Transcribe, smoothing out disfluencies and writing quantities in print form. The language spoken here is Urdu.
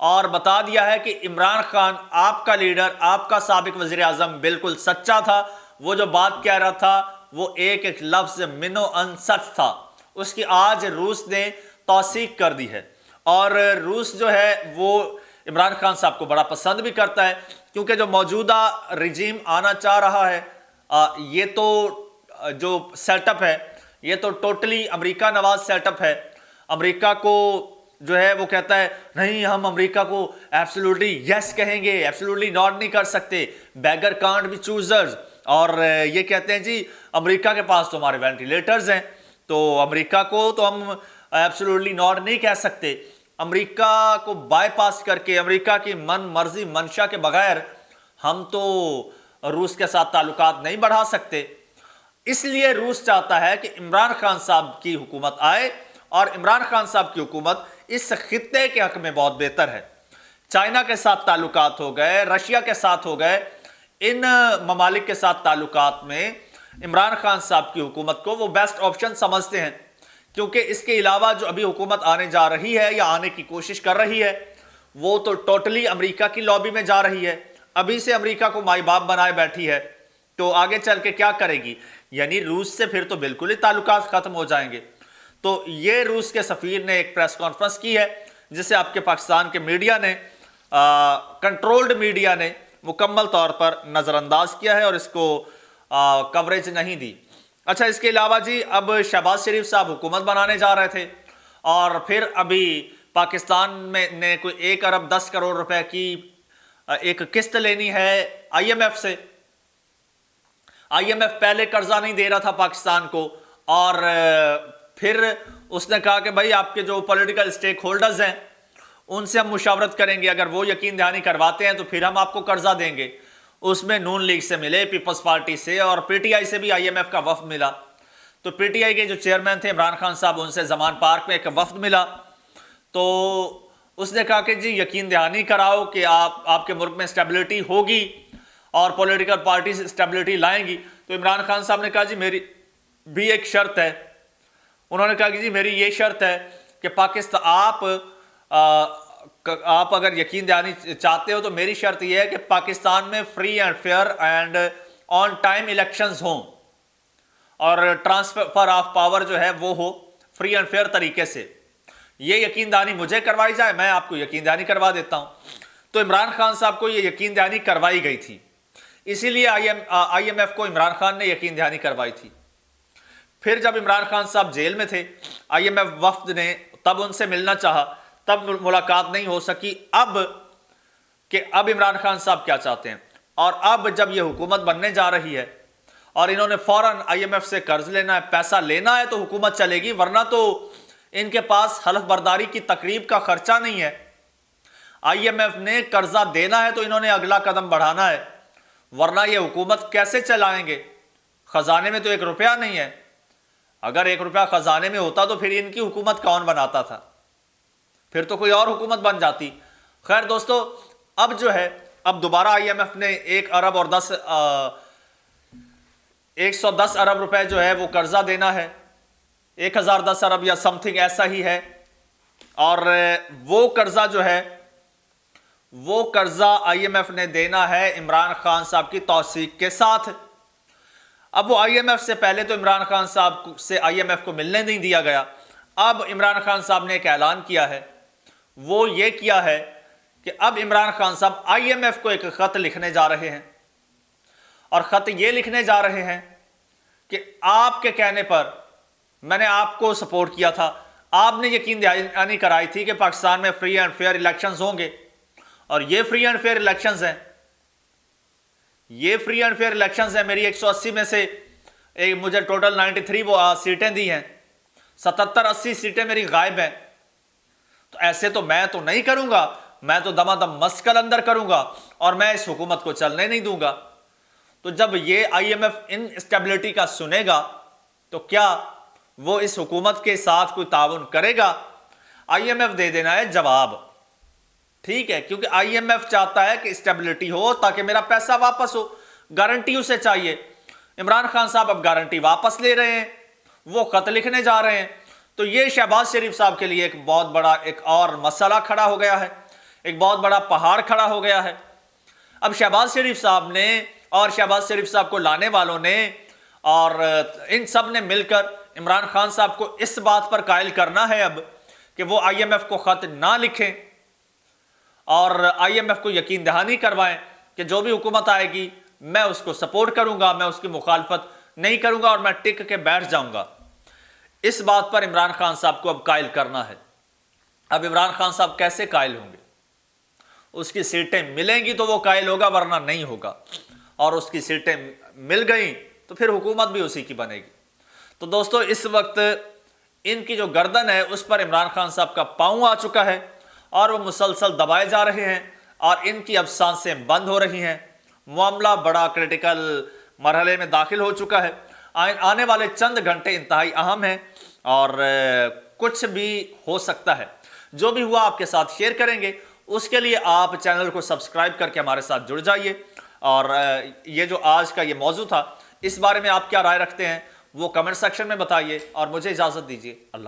اور بتا دیا ہے کہ عمران خان آپ کا لیڈر، آپ کا سابق وزیر اعظم بالکل سچا تھا، وہ جو بات کہہ رہا تھا وہ ایک ایک لفظ منو ان سچ تھا، اس کی آج روس نے توثیق کر دی ہے۔ اور روس جو ہے وہ عمران خان صاحب کو بڑا پسند بھی کرتا ہے، کیونکہ جو موجودہ رجیم آنا چاہ رہا ہے یہ تو جو سیٹ اپ ہے یہ تو ٹوٹلی امریکہ نواز سیٹ اپ ہے۔ امریکہ کو جو ہے وہ کہتا ہے نہیں، ہم امریکہ کو ایبسولوٹلی یس کہیں گے، ایبسولوٹلی ناٹ نہیں کر سکتے، بیگر کانٹ بی چوزرز۔ اور یہ کہتے ہیں جی امریکہ کے پاس تو ہمارے وینٹیلیٹرز ہیں، تو امریکہ کو تو ہم ایبسولوٹلی ناٹ نہیں کہہ سکتے۔ امریکہ کو بائی پاس کر کے، امریکہ کی من مرضی منشا کے بغیر ہم تو روس کے ساتھ تعلقات نہیں بڑھا سکتے۔ اس لیے روس چاہتا ہے کہ عمران خان صاحب کی حکومت آئے، اور عمران خان صاحب کی حکومت اس خطے کے حق میں بہت بہتر ہے۔ چائنا کے ساتھ تعلقات ہو گئے، رشیا کے ساتھ ہو گئے، ان ممالک کے ساتھ تعلقات میں عمران خان صاحب کی حکومت کو وہ بیسٹ آپشن سمجھتے ہیں، کیونکہ اس کے علاوہ جو ابھی حکومت آنے جا رہی ہے یا آنے کی کوشش کر رہی ہے وہ تو ٹوٹلی امریکہ کی لابی میں جا رہی ہے، ابھی سے امریکہ کو مائی باپ بنائے بیٹھی ہے، تو آگے چل کے کیا کرے گی؟ یعنی روس سے پھر تو بالکل ہی تعلقات ختم ہو جائیں گے۔ تو یہ روس کے سفیر نے ایک پریس کانفرنس کی ہے، جسے آپ کے پاکستان کے میڈیا نے، کنٹرولڈ میڈیا نے مکمل طور پر نظر انداز کیا ہے اور اس کو کوریج نہیں دی۔ اچھا، اس کے علاوہ جی اب شہباز شریف صاحب حکومت بنانے جا رہے تھے، اور پھر ابھی پاکستان میں نے کوئی 1 ارب 10 کروڑ روپے کی ایک قسط لینی ہے آئی ایم ایف سے۔ آئی ایم ایف پہلے قرضہ نہیں دے رہا تھا پاکستان کو، اور پھر اس نے کہا کہ بھائی آپ کے جو پولیٹیکل سٹیک ہولڈرز ہیں ان سے ہم مشاورت کریں گے، اگر وہ یقین دہانی کرواتے ہیں تو پھر ہم آپ کو قرضہ دیں گے۔ اس میں نون لیگ سے ملے، پیپلز پارٹی سے، اور پی ٹی آئی سے بھی آئی ایم ایف کا وفد ملا۔ تو پی ٹی آئی کے جو چیئرمین تھے عمران خان صاحب، ان سے زمان پارک میں ایک وفد ملا، تو اس نے کہا کہ جی یقین دہانی کراؤ کہ آپ کے ملک میں اسٹیبلٹی ہوگی اور پولیٹیکل پارٹیز اسٹیبلٹی لائیں گی۔ تو عمران خان صاحب نے کہا جی میری بھی ایک شرط ہے۔ انہوں نے کہا کہ جی میری یہ شرط ہے کہ آپ اگر یقین دہانی چاہتے ہو تو میری شرط یہ ہے کہ پاکستان میں free and fair and on time elections ہوں، اور ٹرانسفر آف پاور جو ہے وہ ہو فری اینڈ فیئر طریقے سے۔ یہ یقین دہانی مجھے کروائی جائے، میں آپ کو یقین دہانی کروا دیتا ہوں۔ تو عمران خان صاحب کو یہ یقین دہانی کروائی گئی تھی، اسی لیے آئی ایم ایف کو عمران خان نے یقین دہانی کروائی تھی۔ پھر جب عمران خان صاحب جیل میں تھے، آئی ایم ایف وفد نے تب ان سے ملنا چاہا، تب ملاقات نہیں ہو سکی۔ اب عمران خان صاحب کیا چاہتے ہیں، اور اب جب یہ حکومت بننے جا رہی ہے اور انہوں نے فوراً آئی ایم ایف سے قرض لینا ہے، پیسہ لینا ہے تو حکومت چلے گی، ورنہ تو ان کے پاس حلف برداری کی تقریب کا خرچہ نہیں ہے۔ آئی ایم ایف نے قرضہ دینا ہے تو انہوں نے اگلا قدم بڑھانا ہے، ورنہ یہ حکومت کیسے چلائیں گے؟ خزانے میں تو 1 روپیہ نہیں ہے، اگر 1 روپیہ خزانے میں ہوتا تو پھر ان کی حکومت کون بناتا تھا؟ پھر تو کوئی اور حکومت بن جاتی۔ خیر دوستو، اب جو ہے اب دوبارہ آئی ایم ایف نے 1 ارب اور 110 ارب روپے جو ہے وہ قرضہ دینا ہے، 1010 ارب یا سم تھنگ ایسا ہی ہے، اور وہ قرضہ جو ہے وہ قرضہ آئی ایم ایف نے دینا ہے عمران خان صاحب کی توثیق کے ساتھ۔ اب وہ آئی ایم ایف سے پہلے تو عمران خان صاحب سے آئی ایم ایف کو ملنے نہیں دیا گیا، اب عمران خان صاحب نے ایک اعلان کیا ہے، وہ یہ کیا ہے کہ اب عمران خان صاحب آئی ایم ایف کو ایک خط لکھنے جا رہے ہیں، اور خط یہ لکھنے جا رہے ہیں کہ آپ کے کہنے پر میں نے آپ کو سپورٹ کیا تھا، آپ نے یقین دہانی کرائی تھی کہ پاکستان میں فری اینڈ فیئر الیکشنز ہوں گے، اور یہ فری اینڈ فیئر الیکشنز ہیں، یہ فری اینڈ فیئر الیکشنز ہیں۔ میری 180 میں سے مجھے ٹوٹل 93 سیٹیں دی ہیں، 77-80 سیٹیں میری غائب ہیں، تو ایسے تو میں تو نہیں کروں گا، میں تو دما دم مسکل اندر کروں گا، اور میں اس حکومت کو چلنے نہیں دوں گا۔ تو جب یہ I M F instability کا سنے گا تو کیا وہ اس حکومت کے ساتھ کوئی تعاون کرے گا؟ آئی ایم ایف دے دینا ہے جواب، ٹھیک ہے، کیونکہ آئی ایم ایف چاہتا ہے کہ اسٹیبلٹی ہو تاکہ میرا پیسہ واپس ہو، گارنٹی اسے چاہیے۔ عمران خان صاحب اب گارنٹی واپس لے رہے ہیں، وہ خط لکھنے جا رہے ہیں، تو یہ شہباز شریف صاحب کے لیے ایک بہت بڑا ایک اور مسئلہ کھڑا ہو گیا ہے۔ ایک بہت بڑا پہاڑ کھڑا ہو گیا ہے۔ اب شہباز شریف صاحب نے اور شہباز شریف صاحب کو لانے والوں نے اور ان سب نے مل کر عمران خان صاحب کو اس بات پر قائل کرنا ہے اب کہ وہ آئی ایم ایف کو خط نہ لکھیں اور آئی ایم ایف کو یقین دہانی کروائیں کہ جو بھی حکومت آئے گی میں اس کو سپورٹ کروں گا، میں اس کی مخالفت نہیں کروں گا اور میں ٹک کے بیٹھ جاؤں گا۔ اس بات پر عمران خان صاحب کو اب قائل کرنا ہے۔ اب عمران خان صاحب کیسے قائل ہوں گے؟ اس کی سیٹیں ملیں گی تو وہ قائل ہوگا، ورنہ نہیں ہوگا، اور اس کی سیٹیں مل گئیں تو پھر حکومت بھی اسی کی بنے گی۔ تو دوستو اس وقت ان کی جو گردن ہے اس پر عمران خان صاحب کا پاؤں آ چکا ہے اور وہ مسلسل دبائے جا رہے ہیں اور ان کی اب سانسیں بند ہو رہی ہیں۔ معاملہ بڑا کرٹیکل مرحلے میں داخل ہو چکا ہے۔ آنے والے چند گھنٹے انتہائی اہم ہیں اور کچھ بھی ہو سکتا ہے۔ جو بھی ہوا آپ کے ساتھ شیئر کریں گے، اس کے لیے آپ چینل کو سبسکرائب کر کے ہمارے ساتھ جڑ جائیے۔ اور یہ جو آج کا یہ موضوع تھا، اس بارے میں آپ کیا رائے رکھتے ہیں وہ کمنٹ سیکشن میں بتائیے اور مجھے اجازت دیجیے۔ اللہ